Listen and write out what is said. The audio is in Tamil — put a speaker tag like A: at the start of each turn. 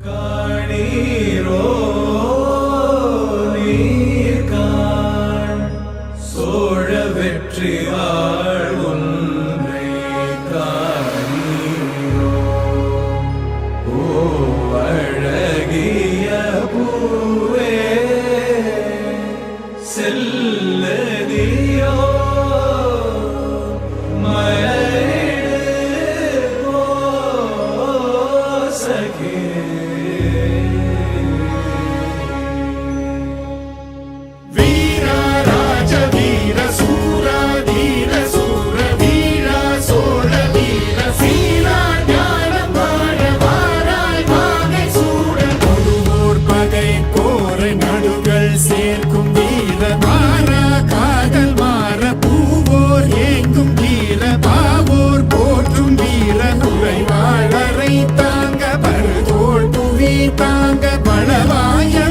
A: காணீரோ நீர்காண் சோழ வெற்றி ஆள் ஒன்றை காணீரோ ஓ அழகிய பூவே செல்லதியோ
B: சேர்க்கும் வீர மாறா காதல் மாற பூவோர் ஏங்கும் வீர பாவோர் போற்றும் வீர குறைவாளரை தாங்க பருதோள் புவி தாங்க பலவாய